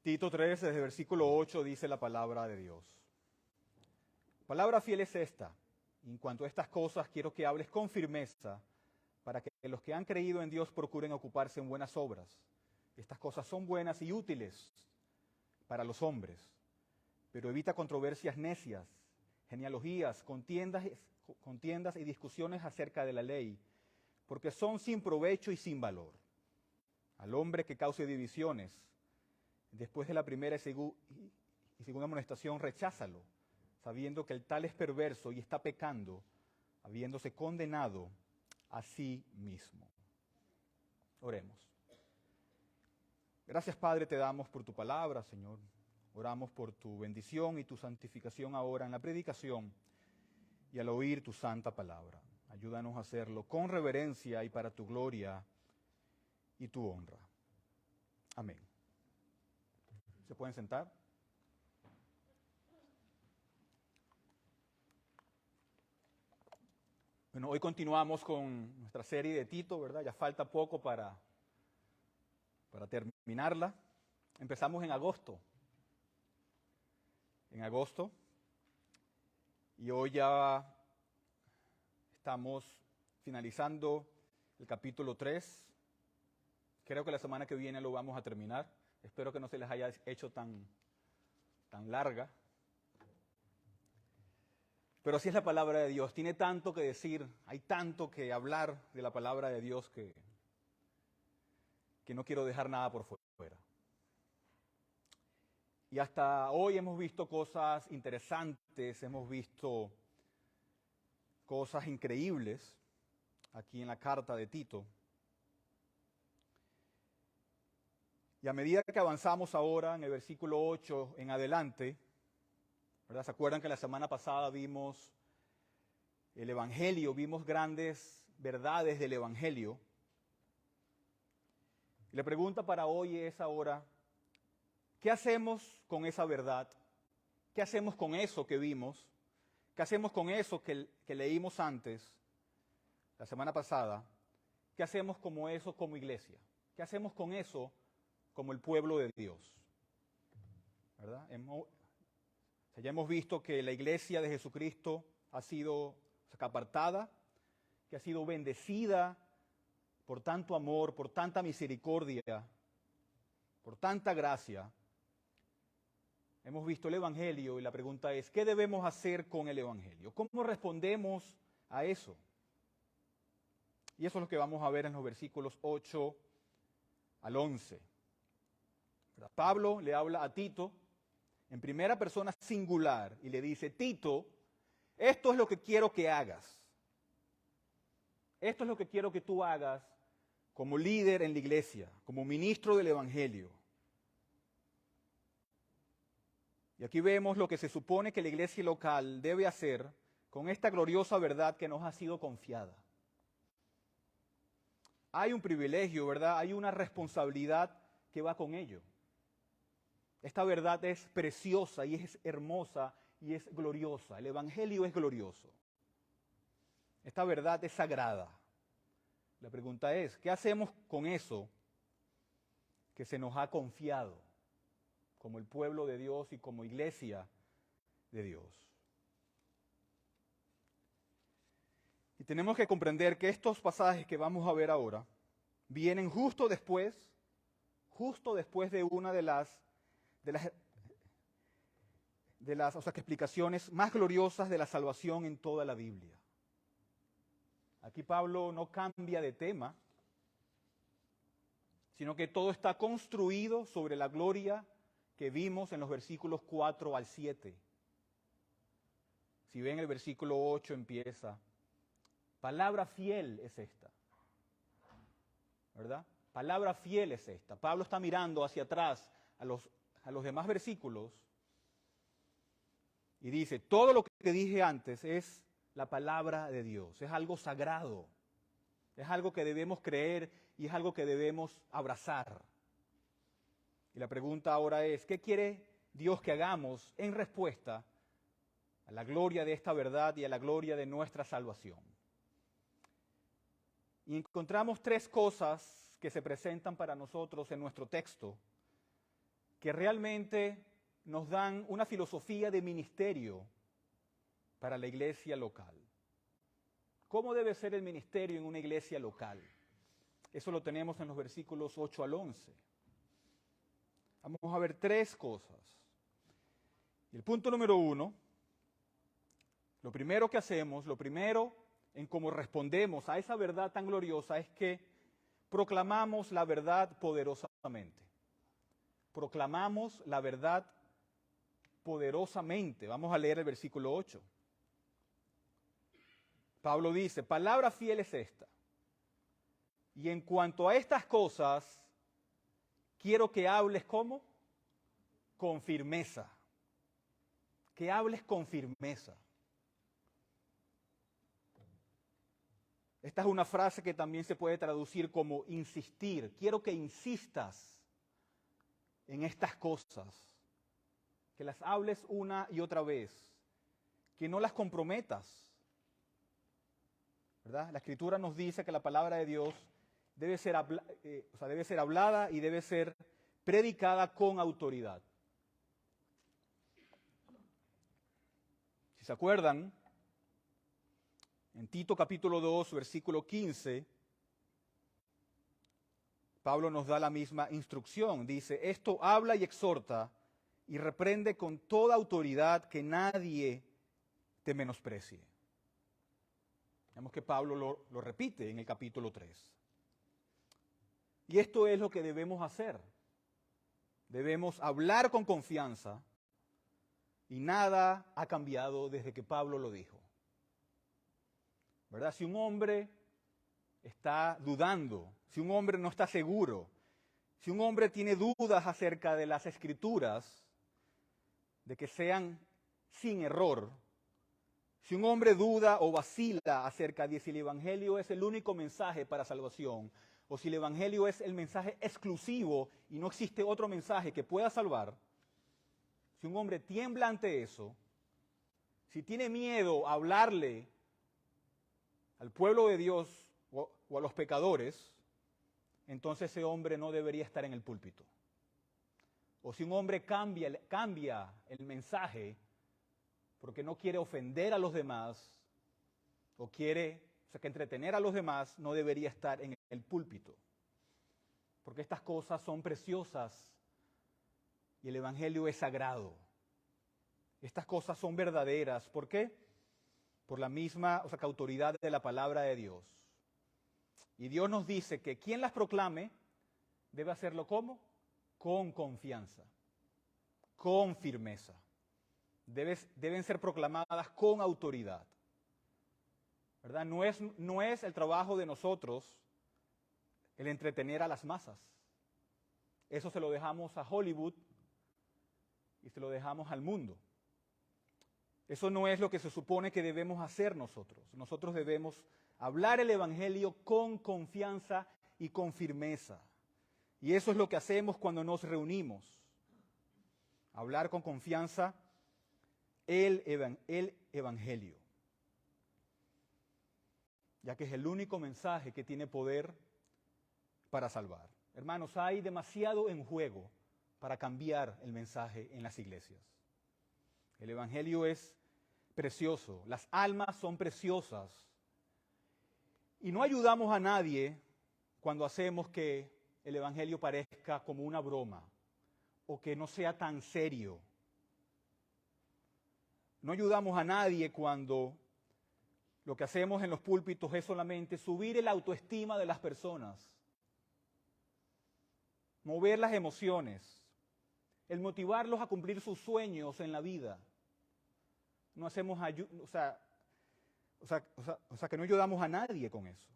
Tito 3, desde el versículo 8, dice la palabra de Dios. Palabra fiel es esta. En cuanto a estas cosas, quiero que hables con firmeza para que los que han creído en Dios procuren ocuparse en buenas obras. Estas cosas son buenas y útiles para los hombres, pero evita controversias necias, genealogías, contiendas y discusiones acerca de la ley, porque son sin provecho y sin valor. Al hombre que cause divisiones, después de la primera y segunda amonestación, recházalo, sabiendo que el tal es perverso y está pecando, habiéndose condenado a sí mismo. Oremos. Gracias, Padre, te damos por tu palabra, Señor. Oramos por tu bendición y tu santificación ahora en la predicación y al oír tu santa palabra. Ayúdanos a hacerlo con reverencia y para tu gloria y tu honra. Amén. ¿Se pueden sentar? Bueno, hoy continuamos con nuestra serie de Tito, ¿verdad? Ya falta poco para terminarla. Empezamos en agosto. Y hoy ya estamos finalizando el capítulo 3. Creo que la semana que viene lo vamos a terminar. Espero que no se les haya hecho tan larga. Pero así es la palabra de Dios. Tiene tanto que decir, hay tanto que hablar de la palabra de Dios que no quiero dejar nada por fuera. Y hasta hoy hemos visto cosas interesantes, hemos visto cosas increíbles aquí en la carta de Tito. Y a medida que avanzamos ahora en el versículo 8 en adelante, ¿verdad? ¿Se acuerdan que la semana pasada vimos el Evangelio, vimos grandes verdades del Evangelio? Y la pregunta para hoy es ahora, ¿qué hacemos con esa verdad? ¿Qué hacemos con eso que vimos? ¿Qué hacemos con eso que leímos antes, la semana pasada? ¿Qué hacemos como eso como iglesia? ¿Qué hacemos con eso como el pueblo de Dios? ¿Verdad? Ya hemos visto que la iglesia de Jesucristo ha sido apartada, que ha sido bendecida por tanto amor, por tanta misericordia, por tanta gracia. Hemos visto el Evangelio y la pregunta es, ¿qué debemos hacer con el Evangelio? ¿Cómo respondemos a eso? Y eso es lo que vamos a ver en los versículos 8 al 11. Pablo le habla a Tito en primera persona singular y le dice, Tito, esto es lo que quiero que hagas. Esto es lo que quiero que tú hagas como líder en la iglesia, como ministro del Evangelio. Y aquí vemos lo que se supone que la iglesia local debe hacer con esta gloriosa verdad que nos ha sido confiada. Hay un privilegio, ¿verdad? Hay una responsabilidad que va con ello. Esta verdad es preciosa y es hermosa y es gloriosa. El Evangelio es glorioso. Esta verdad es sagrada. La pregunta es, ¿qué hacemos con eso que se nos ha confiado como el pueblo de Dios y como iglesia de Dios? Y tenemos que comprender que estos pasajes que vamos a ver ahora vienen justo después de una de las explicaciones más gloriosas de la salvación en toda la Biblia. Aquí Pablo no cambia de tema, sino que todo está construido sobre la gloria que vimos en los versículos 4 al 7. Si ven el versículo 8 empieza, palabra fiel es esta, ¿verdad? Palabra fiel es esta. Pablo está mirando hacia atrás a los demás versículos y dice, todo lo que dije antes es la palabra de Dios, es algo sagrado, es algo que debemos creer y es algo que debemos abrazar. Y la pregunta ahora es, ¿qué quiere Dios que hagamos en respuesta a la gloria de esta verdad y a la gloria de nuestra salvación? Y encontramos tres cosas que se presentan para nosotros en nuestro texto que realmente nos dan una filosofía de ministerio para la iglesia local. ¿Cómo debe ser el ministerio en una iglesia local? Eso lo tenemos en los versículos 8 al 11. Vamos a ver tres cosas. Y el punto número 1, lo primero que hacemos, lo primero en cómo respondemos a esa verdad tan gloriosa es que proclamamos la verdad poderosamente. Proclamamos la verdad poderosamente. Vamos a leer el versículo 8. Pablo dice, palabra fiel es esta. Y en cuanto a estas cosas, quiero que hables ¿cómo? Con firmeza. Que hables con firmeza. Esta es una frase que también se puede traducir como insistir. Quiero que insistas en estas cosas. Que las hables una y otra vez. Que no las comprometas. ¿Verdad? La Escritura nos dice que la palabra de Dios debe ser hablada y debe ser predicada con autoridad. Si se acuerdan, en Tito capítulo 2, versículo 15, Pablo nos da la misma instrucción. Dice, esto habla y exhorta y reprende con toda autoridad, que nadie te menosprecie. Vemos que Pablo lo repite en el capítulo 3. Y esto es lo que debemos hacer. Debemos hablar con confianza y nada ha cambiado desde que Pablo lo dijo. ¿Verdad? Si un hombre está dudando, si un hombre no está seguro, si un hombre tiene dudas acerca de las Escrituras, de que sean sin error, si un hombre duda o vacila acerca de si el Evangelio es el único mensaje para salvación, o si el Evangelio es el mensaje exclusivo y no existe otro mensaje que pueda salvar, si un hombre tiembla ante eso, si tiene miedo a hablarle al pueblo de Dios o a los pecadores, entonces ese hombre no debería estar en el púlpito. O si un hombre cambia el mensaje porque no quiere ofender a los demás o quiere que entretener a los demás, no debería estar en el púlpito. Porque estas cosas son preciosas y el Evangelio es sagrado. Estas cosas son verdaderas. ¿Por qué? Por la misma autoridad de la palabra de Dios. Y Dios nos dice que quien las proclame debe hacerlo ¿cómo? Con confianza, con firmeza. Deben ser proclamadas con autoridad. ¿Verdad? No es el trabajo de nosotros el entretener a las masas. Eso se lo dejamos a Hollywood y se lo dejamos al mundo. Eso no es lo que se supone que debemos hacer nosotros. Nosotros debemos hablar el Evangelio con confianza y con firmeza. Y eso es lo que hacemos cuando nos reunimos. Hablar con confianza el Evangelio. Ya que es el único mensaje que tiene poder para salvar. Hermanos, hay demasiado en juego para cambiar el mensaje en las iglesias. El Evangelio es precioso, las almas son preciosas. Y no ayudamos a nadie cuando hacemos que el Evangelio parezca como una broma o que no sea tan serio. No ayudamos a nadie cuando lo que hacemos en los púlpitos es solamente subir el autoestima de las personas, mover las emociones, el motivarlos a cumplir sus sueños en la vida. No hacemos que no ayudamos a nadie con eso.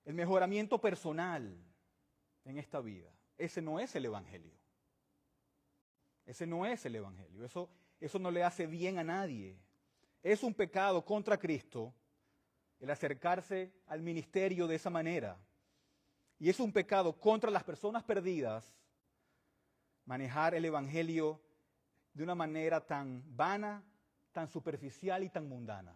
El mejoramiento personal en esta vida, ese no es el Evangelio. Ese no es el Evangelio. Eso no le hace bien a nadie. Es un pecado contra Cristo el acercarse al ministerio de esa manera. Y es un pecado contra las personas perdidas manejar el Evangelio de una manera tan vana, tan superficial y tan mundana.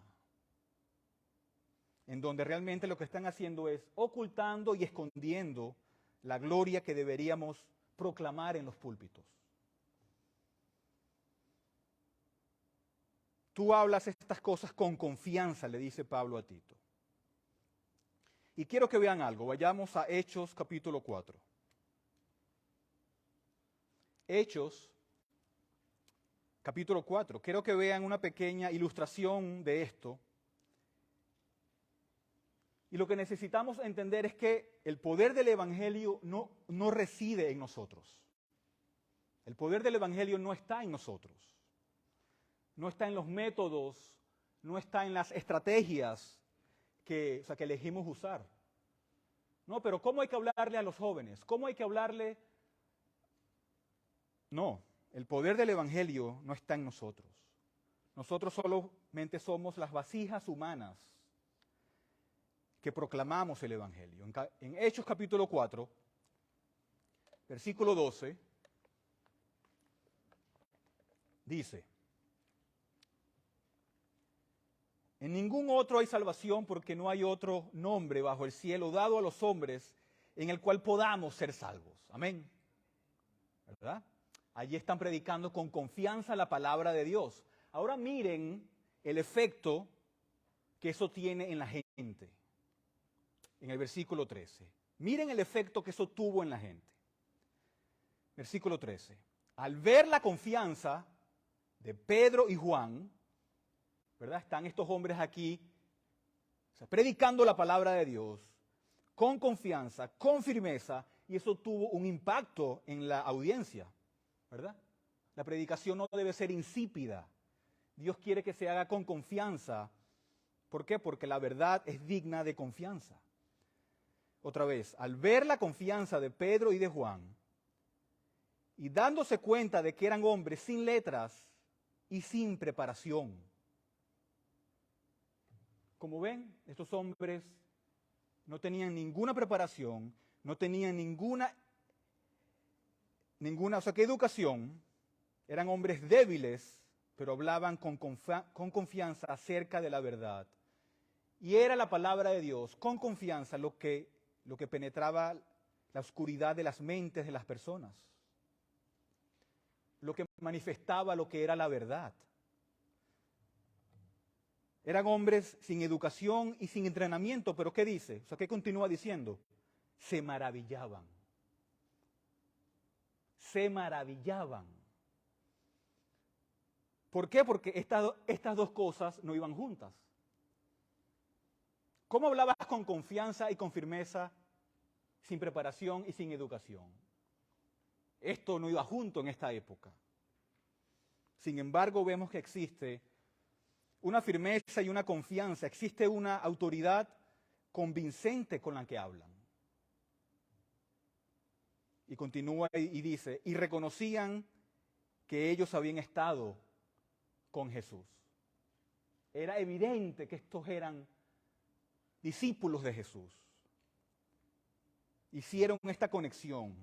En donde realmente lo que están haciendo es ocultando y escondiendo la gloria que deberíamos proclamar en los púlpitos. Tú hablas estas cosas con confianza, le dice Pablo a Tito. Y quiero que vean algo. Vayamos a Hechos capítulo 4. Hechos capítulo 4. Quiero que vean una pequeña ilustración de esto. Y lo que necesitamos entender es que el poder del Evangelio no reside en nosotros. El poder del Evangelio no está en nosotros. No está en los métodos, no está en las estrategias que elegimos usar. No, pero ¿cómo hay que hablarle a los jóvenes? ¿Cómo hay que hablarle? No, el poder del Evangelio no está en nosotros. Nosotros solamente somos las vasijas humanas que proclamamos el Evangelio. En Hechos capítulo 4, versículo 12, dice: en ningún otro hay salvación, porque no hay otro nombre bajo el cielo dado a los hombres en el cual podamos ser salvos. Amén. ¿Verdad? Allí están predicando con confianza la palabra de Dios. Ahora miren el efecto que eso tiene en la gente. En el versículo 13. Miren el efecto que eso tuvo en la gente. Versículo 13. Al ver la confianza de Pedro y Juan, ¿verdad? Están estos hombres aquí, predicando la palabra de Dios, con confianza, con firmeza, y eso tuvo un impacto en la audiencia, ¿verdad? La predicación no debe ser insípida. Dios quiere que se haga con confianza. ¿Por qué? Porque la verdad es digna de confianza. Otra vez, al ver la confianza de Pedro y de Juan, y dándose cuenta de que eran hombres sin letras y sin preparación. Como ven, estos hombres no tenían ninguna preparación, no tenían ninguna, ¿qué educación? Eran hombres débiles, pero hablaban con confianza acerca de la verdad. Y era la palabra de Dios, con confianza, lo que penetraba la oscuridad de las mentes de las personas. Lo que manifestaba lo que era la verdad. Eran hombres sin educación y sin entrenamiento, pero ¿qué dice? ¿Qué continúa diciendo? Se maravillaban. Se maravillaban. ¿Por qué? Porque estas dos cosas no iban juntas. ¿Cómo hablabas con confianza y con firmeza, sin preparación y sin educación? Esto no iba junto en esta época. Sin embargo, vemos que existe una firmeza y una confianza, existe una autoridad convincente con la que hablan. Y continúa y dice, y reconocían que ellos habían estado con Jesús. Era evidente que estos eran discípulos de Jesús. Hicieron esta conexión,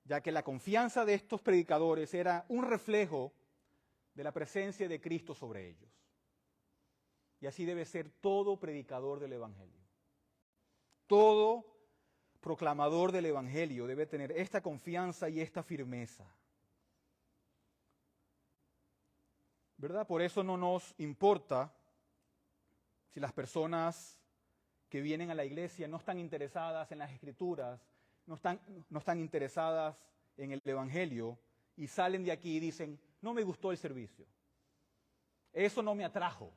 ya que la confianza de estos predicadores era un reflejo de la presencia de Cristo sobre ellos. Y así debe ser todo predicador del Evangelio. Todo proclamador del Evangelio debe tener esta confianza y esta firmeza. ¿Verdad? Por eso no nos importa si las personas que vienen a la iglesia no están interesadas en las Escrituras, no están interesadas en el Evangelio y salen de aquí y dicen, no me gustó el servicio. Eso no me atrajo.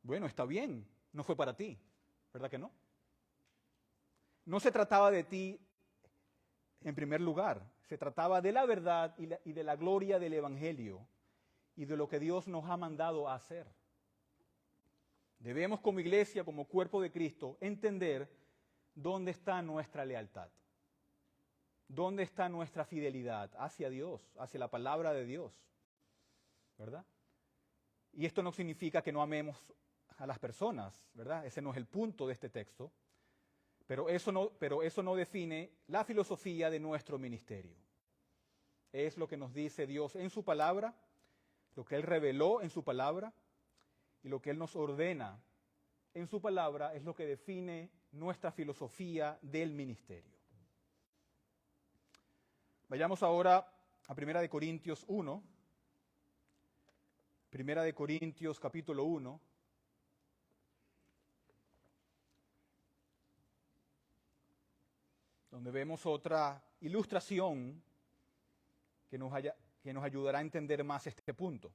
Bueno, está bien, no fue para ti, ¿verdad que no? No se trataba de ti en primer lugar, se trataba de la verdad y de la gloria del Evangelio y de lo que Dios nos ha mandado a hacer. Debemos como iglesia, como cuerpo de Cristo, entender dónde está nuestra lealtad, dónde está nuestra fidelidad hacia Dios, hacia la palabra de Dios, ¿verdad? Y esto no significa que no amemos a las personas, ¿verdad? Ese no es el punto de este texto, pero eso no define la filosofía de nuestro ministerio. Es lo que nos dice Dios en su palabra, lo que Él reveló en su palabra y lo que Él nos ordena en su palabra es lo que define nuestra filosofía del ministerio. Vayamos ahora a Primera de Corintios 1. Primera de Corintios capítulo 1. Donde vemos otra ilustración que nos ayudará a entender más este punto.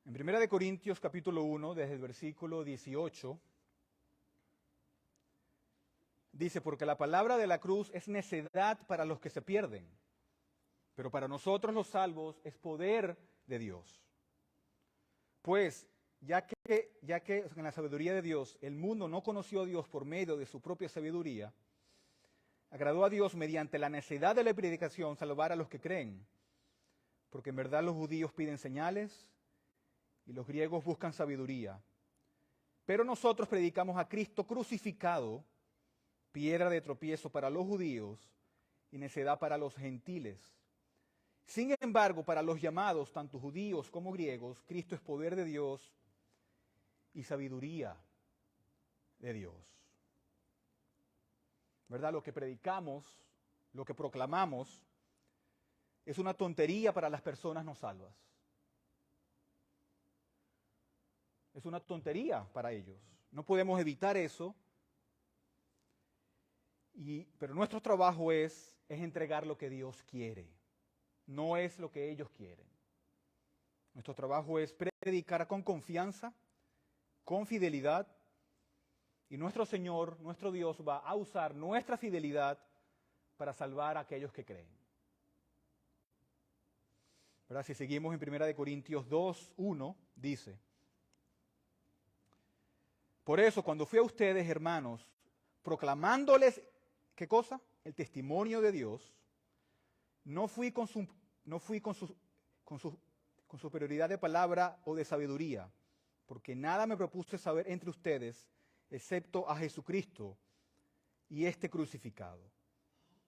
En Primera de Corintios capítulo 1, desde el versículo 18, dice, porque la palabra de la cruz es necedad para los que se pierden, pero para nosotros los salvos es poder de Dios. Pues, ya que en la sabiduría de Dios el mundo no conoció a Dios por medio de su propia sabiduría, agradó a Dios mediante la necedad de la predicación salvar a los que creen, porque en verdad los judíos piden señales y los griegos buscan sabiduría. Pero nosotros predicamos a Cristo crucificado, piedra de tropiezo para los judíos y necedad para los gentiles. Sin embargo, para los llamados, tanto judíos como griegos, Cristo es poder de Dios y sabiduría de Dios. ¿Verdad? Lo que predicamos, lo que proclamamos, es una tontería para las personas no salvas. Es una tontería para ellos. No podemos evitar eso. Pero nuestro trabajo es entregar lo que Dios quiere. No es lo que ellos quieren. Nuestro trabajo es predicar con confianza, con fidelidad, y nuestro Señor, nuestro Dios, va a usar nuestra fidelidad para salvar a aquellos que creen. ¿Verdad? Si seguimos en 1 Corintios 2, 1, dice, por eso, cuando fui a ustedes, hermanos, proclamándoles, ¿qué cosa? El testimonio de Dios, no fui con superioridad de palabra o de sabiduría, porque nada me propuse saber entre ustedes, excepto a Jesucristo y este crucificado.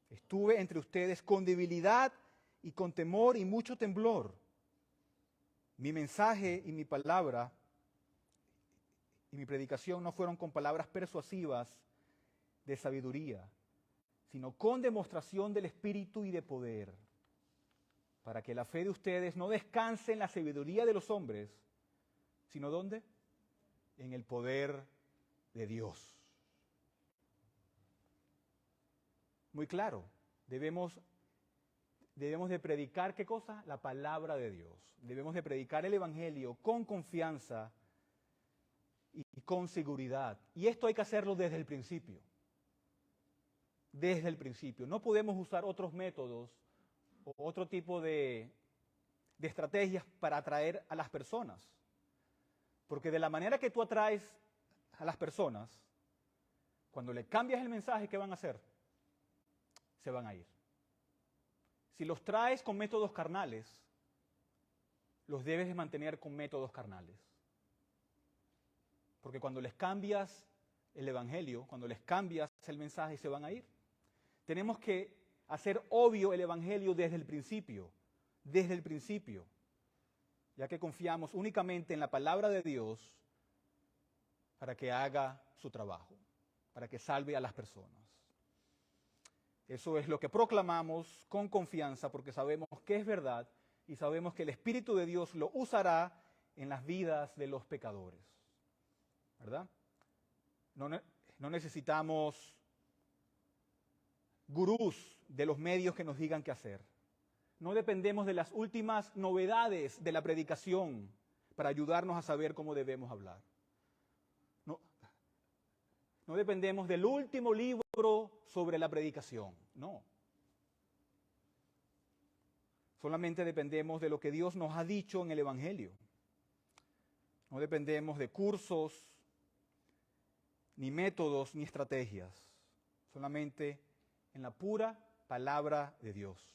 Estuve entre ustedes con debilidad y con temor y mucho temblor. Mi mensaje y mi palabra y mi predicación no fueron con palabras persuasivas de sabiduría, sino con demostración del Espíritu y de poder, para que la fe de ustedes no descanse en la sabiduría de los hombres, sino ¿dónde? En el poder de Dios. Muy claro, debemos de predicar, ¿qué cosa? La palabra de Dios. Debemos de predicar el Evangelio con confianza y con seguridad. Y esto hay que hacerlo desde el principio. Desde el principio. No podemos usar otros métodos o otro tipo de estrategias para atraer a las personas. Porque de la manera que tú atraes a las personas, cuando le cambias el mensaje, ¿qué van a hacer? Se van a ir. Si los traes con métodos carnales, los debes de mantener con métodos carnales. Porque cuando les cambias el Evangelio, cuando les cambias el mensaje, se van a ir. Tenemos que hacer obvio el Evangelio desde el principio, ya que confiamos únicamente en la palabra de Dios para que haga su trabajo, para que salve a las personas. Eso es lo que proclamamos con confianza porque sabemos que es verdad y sabemos que el Espíritu de Dios lo usará en las vidas de los pecadores. ¿Verdad? No necesitamos gurús de los medios que nos digan qué hacer. No dependemos de las últimas novedades de la predicación para ayudarnos a saber cómo debemos hablar. No dependemos del último libro sobre la predicación, no. Solamente dependemos de lo que Dios nos ha dicho en el Evangelio. No dependemos de cursos, ni métodos, ni estrategias. Solamente en la pura palabra de Dios.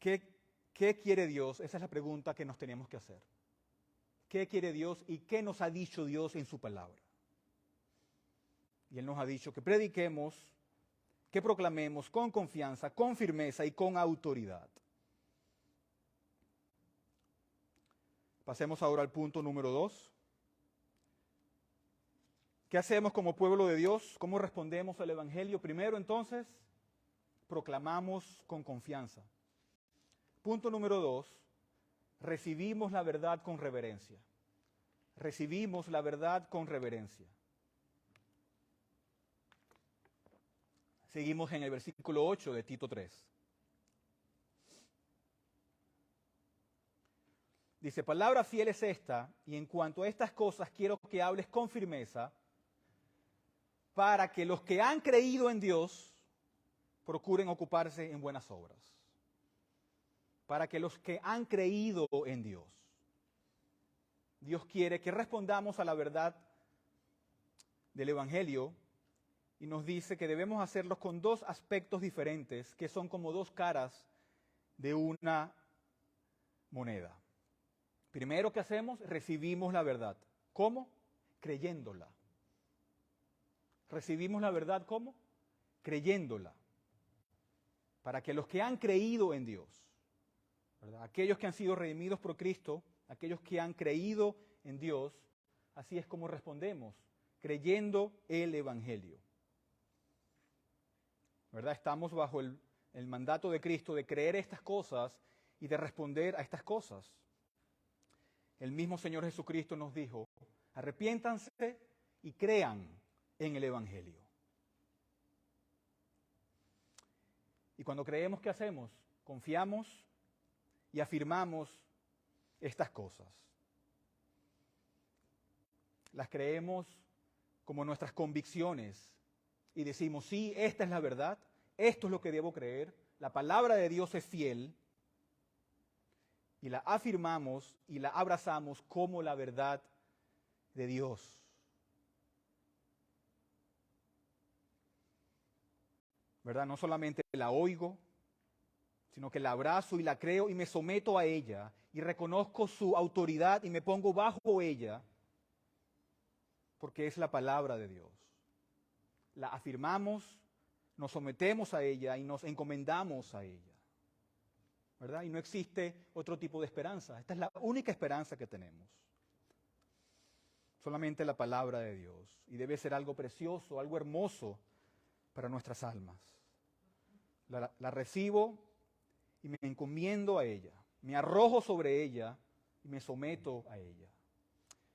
¿Qué quiere Dios? Esa es la pregunta que nos tenemos que hacer. ¿Qué quiere Dios y qué nos ha dicho Dios en su palabra? Y Él nos ha dicho que prediquemos, que proclamemos con confianza, con firmeza y con autoridad. Pasemos ahora al punto número 2. ¿Qué hacemos como pueblo de Dios? ¿Cómo respondemos al Evangelio? Primero, entonces, proclamamos con confianza. Punto número 2, recibimos la verdad con reverencia. Recibimos la verdad con reverencia. Seguimos en el versículo 8 de Tito 3. Dice, palabra fiel es esta, y en cuanto a estas cosas quiero que hables con firmeza, para que los que han creído en Dios procuren ocuparse en buenas obras. Para que los que han creído en Dios. Dios quiere que respondamos a la verdad del Evangelio y nos dice que debemos hacerlo con dos aspectos diferentes, que son como dos caras de una moneda. Primero, ¿qué hacemos? Recibimos la verdad. ¿Cómo? Creyéndola. Recibimos la verdad, ¿cómo? Creyéndola. Para que los que han creído en Dios, ¿verdad? Aquellos que han sido redimidos por Cristo, aquellos que han creído en Dios, así es como respondemos, creyendo el Evangelio. ¿Verdad? Estamos bajo el mandato de Cristo de creer estas cosas y de responder a estas cosas. El mismo Señor Jesucristo nos dijo, arrepiéntanse y crean en el Evangelio. Y cuando creemos, ¿qué hacemos? Confiamos y afirmamos estas cosas. Las creemos como nuestras convicciones y decimos, sí, esta es la verdad, esto es lo que debo creer, la palabra de Dios es fiel, y la afirmamos y la abrazamos como la verdad de Dios. ¿Verdad? No solamente la oigo, sino que la abrazo y la creo y me someto a ella y reconozco su autoridad y me pongo bajo ella, porque es la palabra de Dios. La afirmamos, nos sometemos a ella y nos encomendamos a ella. ¿Verdad? Y no existe otro tipo de esperanza. Esta es la única esperanza que tenemos. Solamente la palabra de Dios. Y debe ser algo precioso, algo hermoso para nuestras almas. La recibo y me encomiendo a ella. Me arrojo sobre ella y me someto a ella.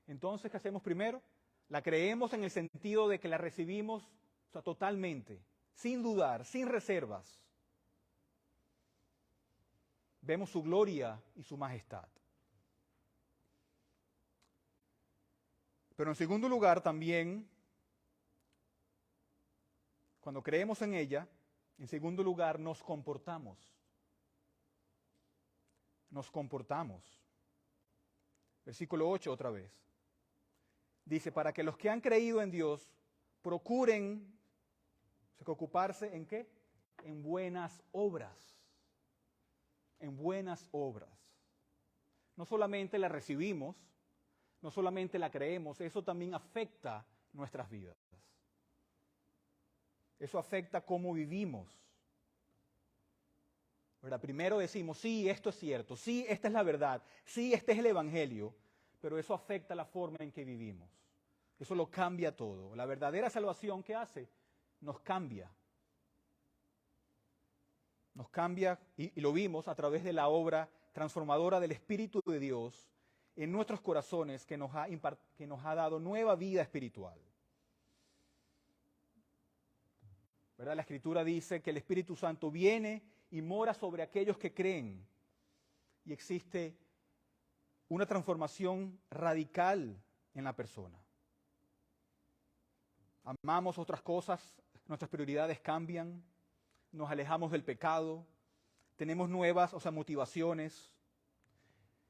Entonces, ¿qué hacemos primero? La creemos en el sentido de que la recibimos, o sea, totalmente, sin dudar, sin reservas. Vemos su gloria y su majestad. Pero en segundo lugar también, cuando creemos en ella, en segundo lugar nos comportamos. Nos comportamos. Versículo 8 otra vez. Dice, para que los que han creído en Dios procuren ocuparse en ¿qué? En buenas obras. En buenas obras. No solamente la recibimos, no solamente la creemos, eso también afecta nuestras vidas. Eso afecta cómo vivimos. ¿Verdad? Primero decimos, sí, esto es cierto, sí, esta es la verdad, sí, este es el Evangelio, pero eso afecta la forma en que vivimos. Eso lo cambia todo. La verdadera salvación, ¿qué hace? Nos cambia. Nos cambia, y lo vimos a través de la obra transformadora del Espíritu de Dios en nuestros corazones que nos ha dado nueva vida espiritual. ¿Verdad? La Escritura dice que el Espíritu Santo viene y mora sobre aquellos que creen. Y existe una transformación radical en la persona. Amamos otras cosas, nuestras prioridades cambian, nos alejamos del pecado, tenemos nuevas, motivaciones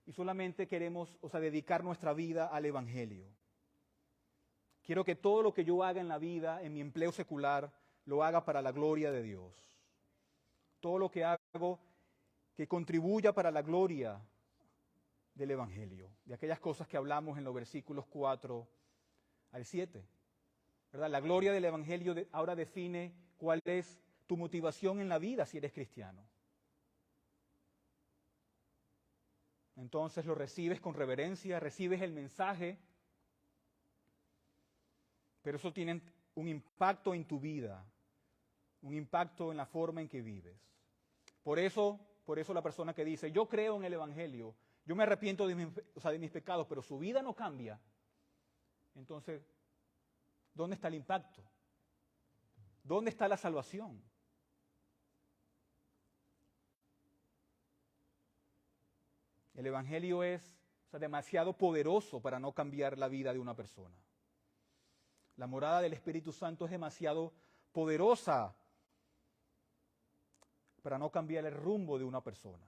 y solamente queremos, dedicar nuestra vida al Evangelio. Quiero que todo lo que yo haga en la vida, en mi empleo secular, lo haga para la gloria de Dios. Todo lo que hago que contribuya para la gloria del Evangelio, de aquellas cosas que hablamos en los versículos 4 al 7. ¿Verdad? La gloria del Evangelio ahora define cuál es tu motivación en la vida si eres cristiano. Entonces lo recibes con reverencia, recibes el mensaje, pero eso tiene un impacto en tu vida, un impacto en la forma en que vives. Por eso la persona que dice, yo creo en el Evangelio, yo me arrepiento de mis pecados, pero su vida no cambia, entonces, ¿dónde está el impacto? ¿Dónde está la salvación? El Evangelio es demasiado poderoso para no cambiar la vida de una persona. La morada del Espíritu Santo es demasiado poderosa para no cambiar el rumbo de una persona.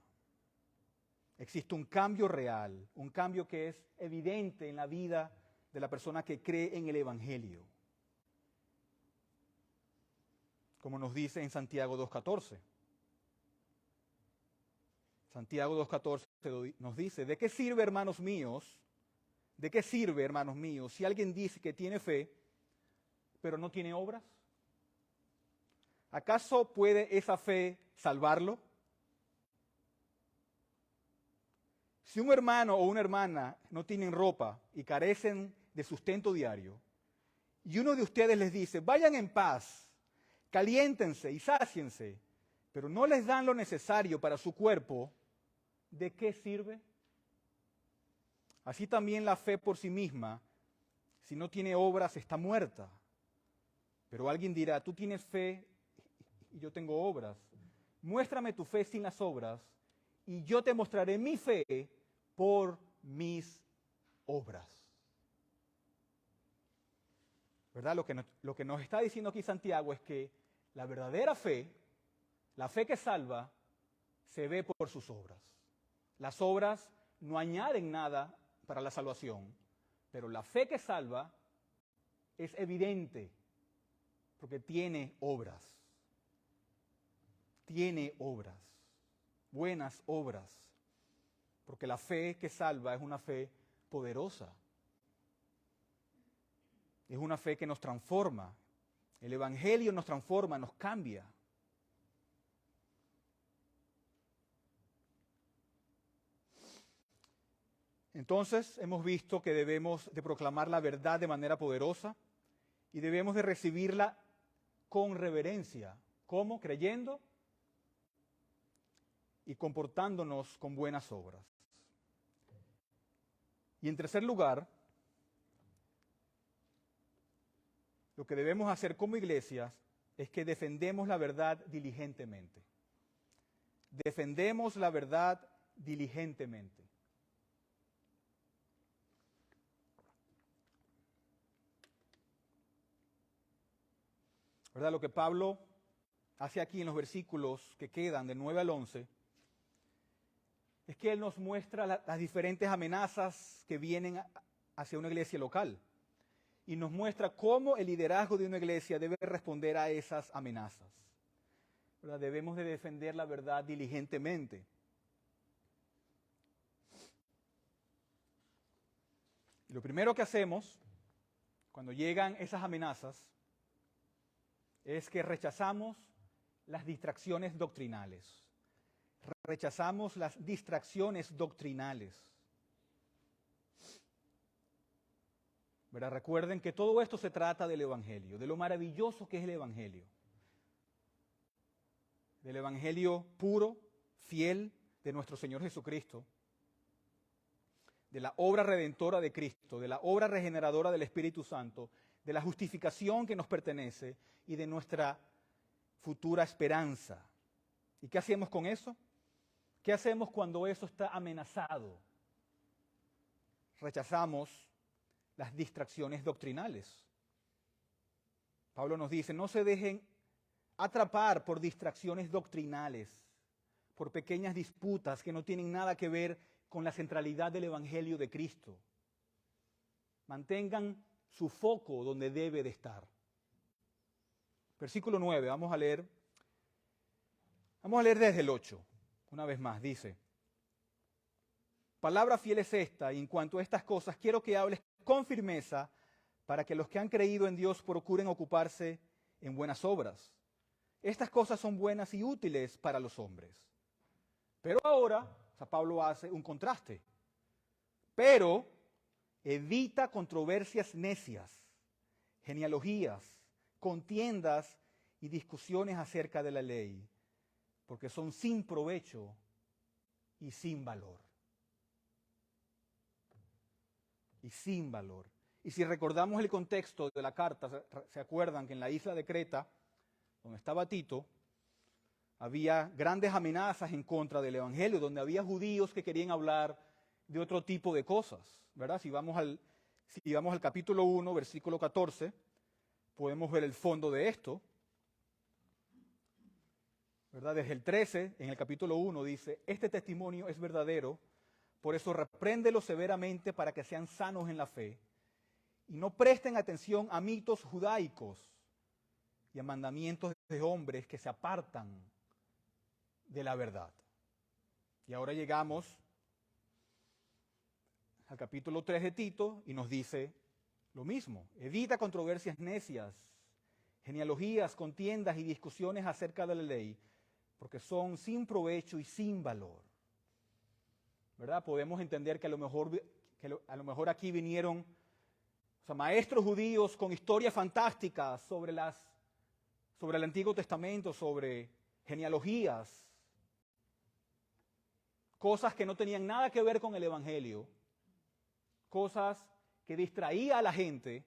Existe un cambio real, un cambio que es evidente en la vida de la persona que cree en el Evangelio. Como nos dice en Santiago 2:14. Santiago 2:14 nos dice, ¿de qué sirve, hermanos míos? ¿De qué sirve, hermanos míos, si alguien dice que tiene fe, pero no tiene obras? ¿Acaso puede esa fe salvarlo? Si un hermano o una hermana no tienen ropa y carecen de sustento diario, y uno de ustedes les dice, vayan en paz, caliéntense y sáciense, pero no les dan lo necesario para su cuerpo, ¿de qué sirve? Así también la fe por sí misma, si no tiene obras, está muerta. Pero alguien dirá, tú tienes fe y yo tengo obras. Muéstrame tu fe sin las obras y yo te mostraré mi fe por mis obras. ¿Verdad? Lo que nos está diciendo aquí Santiago es que la verdadera fe, la fe que salva, se ve por sus obras. Las obras no añaden nada para la salvación, pero la fe que salva es evidente porque tiene obras. Tiene obras, buenas obras, porque la fe que salva es una fe poderosa. Es una fe que nos transforma. El Evangelio nos transforma, nos cambia. Entonces hemos visto que debemos de proclamar la verdad de manera poderosa y debemos de recibirla con reverencia. ¿Cómo? Creyendo y comportándonos con buenas obras. Y en tercer lugar, lo que debemos hacer como iglesias es que defendemos la verdad diligentemente. Defendemos la verdad diligentemente. ¿Verdad? Lo que Pablo hace aquí en los versículos que quedan del 9 al 11 es que él nos muestra las diferentes amenazas que vienen hacia una iglesia local y nos muestra cómo el liderazgo de una iglesia debe responder a esas amenazas. ¿Verdad? Debemos de defender la verdad diligentemente. Y lo primero que hacemos cuando llegan esas amenazas es que rechazamos las distracciones doctrinales. Rechazamos las distracciones doctrinales. ¿Verdad? Recuerden que todo esto se trata del Evangelio, de lo maravilloso que es el Evangelio. Del Evangelio puro, fiel de nuestro Señor Jesucristo, de la obra redentora de Cristo, de la obra regeneradora del Espíritu Santo, de la justificación que nos pertenece y de nuestra futura esperanza. ¿Y qué hacemos con eso? ¿Qué hacemos cuando eso está amenazado? Rechazamos las distracciones doctrinales. Pablo nos dice, no se dejen atrapar por distracciones doctrinales, por pequeñas disputas que no tienen nada que ver con la centralidad del Evangelio de Cristo. Mantengan su foco donde debe de estar. Versículo 9, vamos a leer desde el 8, una vez más, dice, palabra fiel es esta, y en cuanto a estas cosas quiero que hables con firmeza para que los que han creído en Dios procuren ocuparse en buenas obras. Estas cosas son buenas y útiles para los hombres. Pero ahora, Pablo hace un contraste. Pero evita controversias necias, genealogías, contiendas y discusiones acerca de la ley, porque son sin provecho y sin valor. Y sin valor. Y si recordamos el contexto de la carta, se acuerdan que en la isla de Creta, donde estaba Tito, había grandes amenazas en contra del Evangelio, donde había judíos que querían hablar de otro tipo de cosas, ¿verdad? Si vamos al capítulo 1, versículo 14, podemos ver el fondo de esto, ¿verdad? Desde el 13, en el capítulo 1, dice, este testimonio es verdadero, por eso repréndelo severamente para que sean sanos en la fe y no presten atención a mitos judaicos y a mandamientos de hombres que se apartan de la verdad. Y ahora llegamos al capítulo 3 de Tito y nos dice lo mismo. Evita controversias necias, genealogías, contiendas y discusiones acerca de la ley, porque son sin provecho y sin valor. ¿Verdad? Podemos entender que a lo mejor aquí vinieron maestros judíos con historias fantásticas sobre el Antiguo Testamento, sobre genealogías, cosas que no tenían nada que ver con el Evangelio, cosas que distraían a la gente,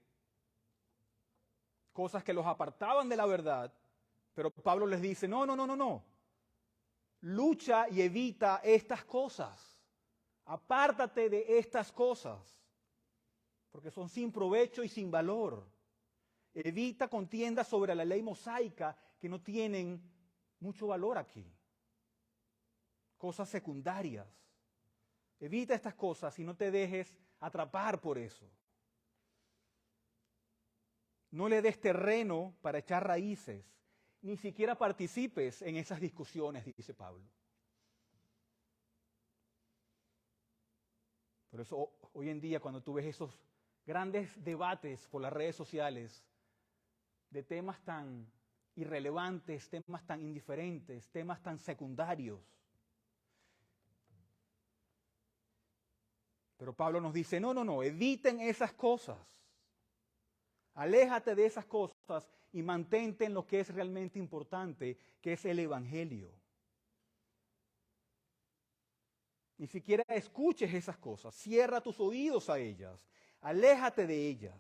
cosas que los apartaban de la verdad, pero Pablo les dice, no, lucha y evita estas cosas, apártate de estas cosas, porque son sin provecho y sin valor. Evita contiendas sobre la ley mosaica que no tienen mucho valor aquí. Cosas secundarias. Evita estas cosas y no te dejes atrapar por eso. No le des terreno para echar raíces, ni siquiera participes en esas discusiones, dice Pablo. Por eso hoy en día cuando tú ves esos grandes debates por las redes sociales de temas tan irrelevantes, temas tan indiferentes, temas tan secundarios. Pero Pablo nos dice, no, eviten esas cosas. Aléjate de esas cosas y mantente en lo que es realmente importante, que es el Evangelio. Ni siquiera escuches esas cosas, cierra tus oídos a ellas, aléjate de ellas.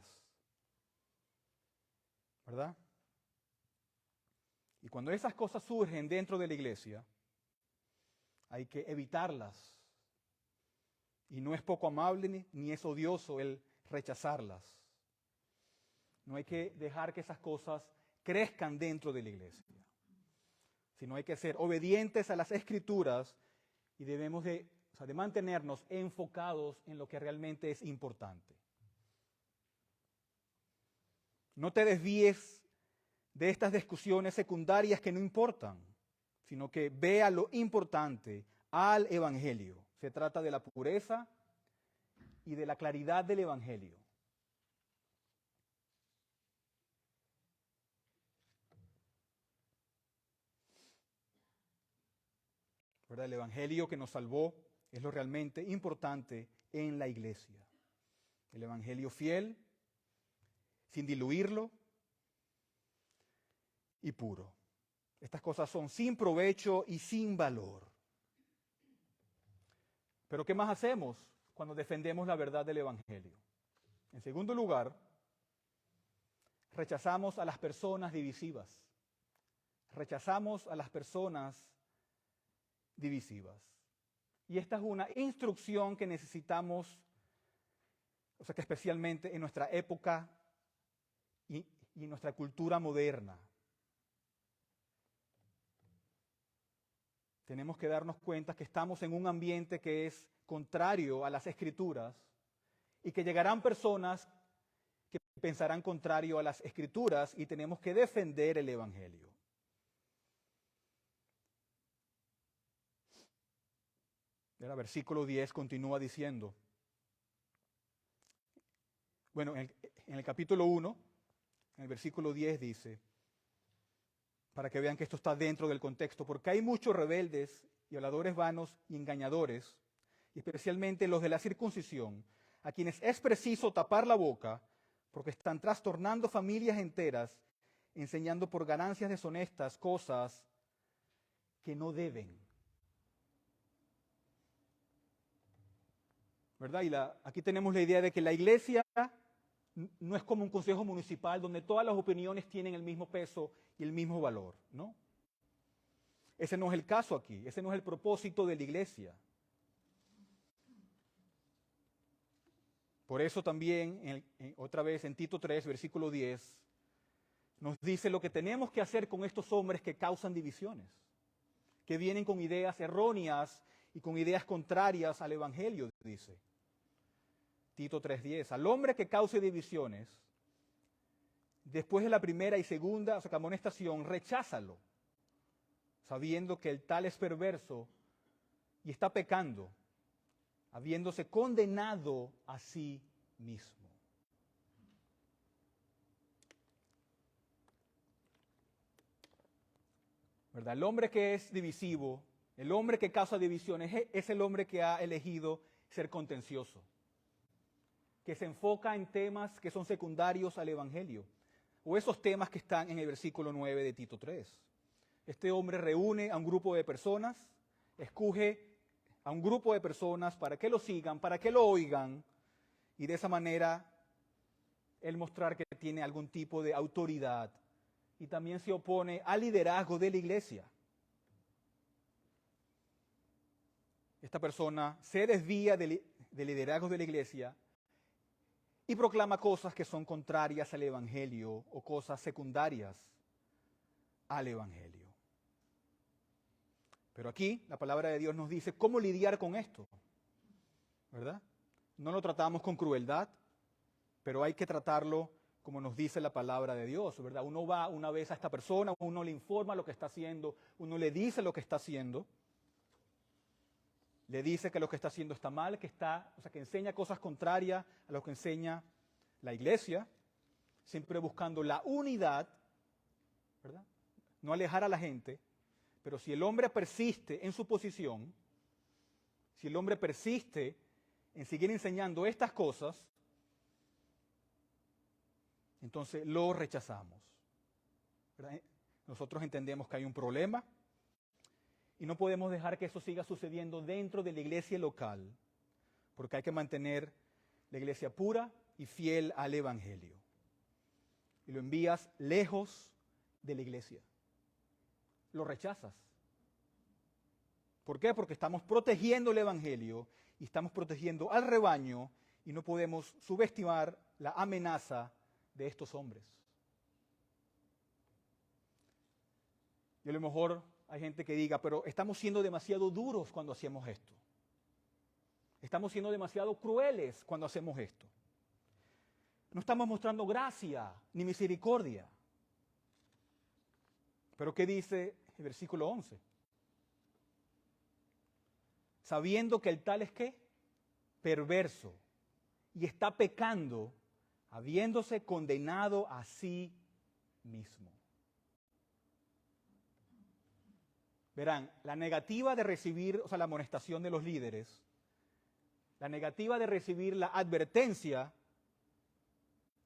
¿Verdad? Y cuando esas cosas surgen dentro de la iglesia, hay que evitarlas. Y no es poco amable ni es odioso el rechazarlas. No hay que dejar que esas cosas crezcan dentro de la iglesia, sino hay que ser obedientes a las Escrituras y debemos de mantenernos enfocados en lo que realmente es importante. No te desvíes de estas discusiones secundarias que no importan, sino que vea lo importante al Evangelio. Se trata de la pureza y de la claridad del Evangelio. ¿Verdad? El Evangelio que nos salvó es lo realmente importante en la iglesia. El Evangelio fiel, sin diluirlo y puro. Estas cosas son sin provecho y sin valor. Pero ¿qué más hacemos cuando defendemos la verdad del Evangelio? En segundo lugar, rechazamos a las personas divisivas. Rechazamos a las personas divisivas. Y esta es una instrucción que necesitamos, que especialmente en nuestra época y en nuestra cultura moderna. Tenemos que darnos cuenta que estamos en un ambiente que es contrario a las Escrituras y que llegarán personas que pensarán contrario a las Escrituras y tenemos que defender el Evangelio. El versículo 10 continúa diciendo, en el capítulo 1, en el versículo 10 dice, para que vean que esto está dentro del contexto, porque hay muchos rebeldes y habladores vanos y engañadores, y especialmente los de la circuncisión, a quienes es preciso tapar la boca porque están trastornando familias enteras, enseñando por ganancias deshonestas cosas que no deben. ¿Verdad? Aquí tenemos la idea de que la iglesia no es como un consejo municipal donde todas las opiniones tienen el mismo peso y el mismo valor, ¿no? Ese no es el caso aquí, ese no es el propósito de la iglesia. Por eso también, otra vez en Tito 3, versículo 10, nos dice lo que tenemos que hacer con estos hombres que causan divisiones, que vienen con ideas erróneas y con ideas contrarias al Evangelio, dice Tito 3:10. Al hombre que cause divisiones, después de la primera y segunda amonestación, recházalo, sabiendo que el tal es perverso y está pecando, habiéndose condenado a sí mismo. ¿Verdad? El hombre que es divisivo, el hombre que causa divisiones, es el hombre que ha elegido ser contencioso, que se enfoca en temas que son secundarios al Evangelio, o esos temas que están en el versículo 9 de Tito 3. Este hombre reúne a un grupo de personas, escoge a un grupo de personas para que lo sigan, para que lo oigan, y de esa manera él mostrar que tiene algún tipo de autoridad, y también se opone al liderazgo de la iglesia. Esta persona se desvía del liderazgo de la iglesia y proclama cosas que son contrarias al Evangelio o cosas secundarias al Evangelio. Pero aquí la palabra de Dios nos dice cómo lidiar con esto, ¿verdad? No lo tratamos con crueldad, pero hay que tratarlo como nos dice la palabra de Dios, ¿verdad? Uno va una vez a esta persona, uno le informa lo que está haciendo, uno le dice lo que está haciendo, le dice que lo que está haciendo está mal, que enseña cosas contrarias a lo que enseña la iglesia, siempre buscando la unidad, ¿verdad? No alejar a la gente, pero si el hombre persiste en su posición, si el hombre persiste en seguir enseñando estas cosas, entonces lo rechazamos, ¿verdad? Nosotros entendemos que hay un problema y no podemos dejar que eso siga sucediendo dentro de la iglesia local, porque hay que mantener la iglesia pura y fiel al Evangelio. Y lo envías lejos de la iglesia. Lo rechazas. ¿Por qué? Porque estamos protegiendo el Evangelio y estamos protegiendo al rebaño y no podemos subestimar la amenaza de estos hombres. Y a lo mejor hay gente que diga, pero estamos siendo demasiado duros cuando hacemos esto. Estamos siendo demasiado crueles cuando hacemos esto. No estamos mostrando gracia ni misericordia. Pero ¿qué dice el versículo 11? Sabiendo que el tal es ¿qué? Perverso y está pecando, habiéndose condenado a sí mismo. Verán, la negativa de recibir, la amonestación de los líderes, la negativa de recibir la advertencia,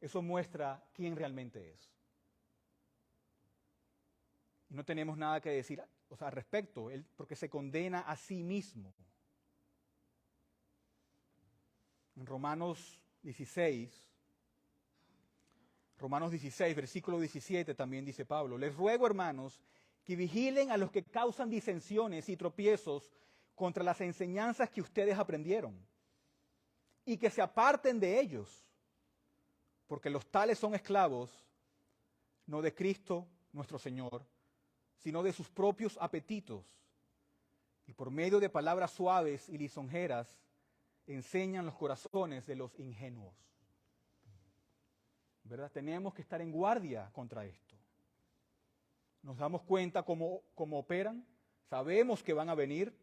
eso muestra quién realmente es. Y no tenemos nada que decir, al respecto, porque se condena a sí mismo. En Romanos 16, versículo 17 también dice Pablo, les ruego, hermanos, que vigilen a los que causan disensiones y tropiezos contra las enseñanzas que ustedes aprendieron y que se aparten de ellos, porque los tales son esclavos, no de Cristo nuestro Señor, sino de sus propios apetitos, y por medio de palabras suaves y lisonjeras enseñan los corazones de los ingenuos. ¿Verdad? Tenemos que estar en guardia contra esto. Nos damos cuenta cómo operan, sabemos que van a venir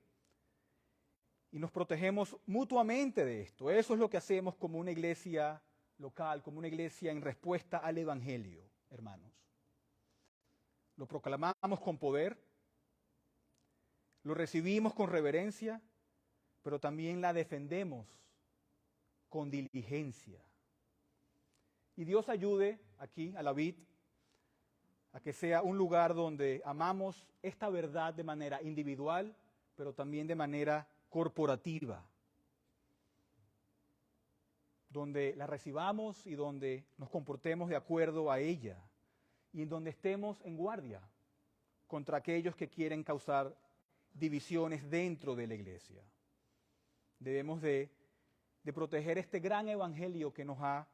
y nos protegemos mutuamente de esto. Eso es lo que hacemos como una iglesia local, como una iglesia en respuesta al Evangelio, hermanos. Lo proclamamos con poder, lo recibimos con reverencia, pero también la defendemos con diligencia. Y Dios ayude aquí a la vid a que sea un lugar donde amamos esta verdad de manera individual, pero también de manera corporativa, donde la recibamos y donde nos comportemos de acuerdo a ella, y en donde estemos en guardia contra aquellos que quieren causar divisiones dentro de la iglesia. Debemos de proteger este gran evangelio que nos ha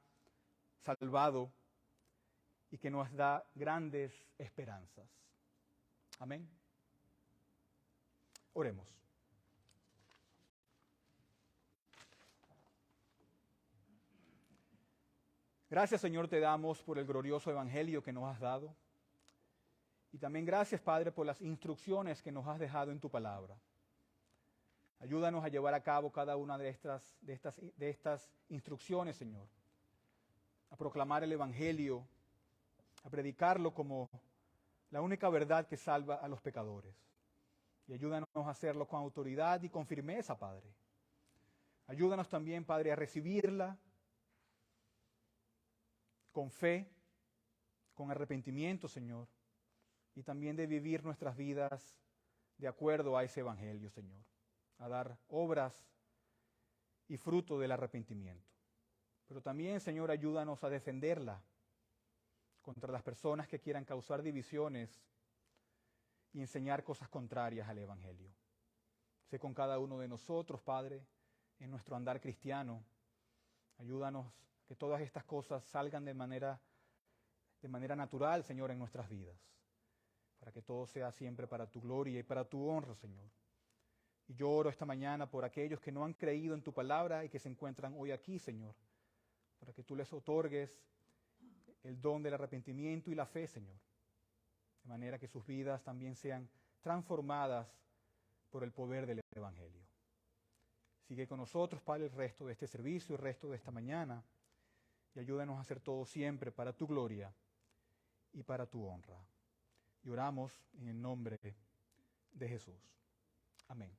salvado y que nos da grandes esperanzas. Amén. Oremos. Gracias, Señor, te damos por el glorioso evangelio que nos has dado. Y también gracias, Padre, por las instrucciones que nos has dejado en tu palabra. Ayúdanos a llevar a cabo cada una de estas instrucciones, Señor. A proclamar el evangelio, a predicarlo como la única verdad que salva a los pecadores. Y ayúdanos a hacerlo con autoridad y con firmeza, Padre. Ayúdanos también, Padre, a recibirla con fe, con arrepentimiento, Señor, y también de vivir nuestras vidas de acuerdo a ese evangelio, Señor, a dar obras y fruto del arrepentimiento. Pero también, Señor, ayúdanos a defenderla contra las personas que quieran causar divisiones y enseñar cosas contrarias al evangelio. Sé con cada uno de nosotros, Padre, en nuestro andar cristiano. Ayúdanos que todas estas cosas salgan de manera natural, Señor, en nuestras vidas, para que todo sea siempre para tu gloria y para tu honra, Señor. Y yo oro esta mañana por aquellos que no han creído en tu palabra y que se encuentran hoy aquí, Señor, para que tú les otorgues el don del arrepentimiento y la fe, Señor, de manera que sus vidas también sean transformadas por el poder del Evangelio. Sigue con nosotros, Padre, el resto de este servicio, el resto de esta mañana, y ayúdanos a hacer todo siempre para tu gloria y para tu honra. Y oramos en el nombre de Jesús. Amén.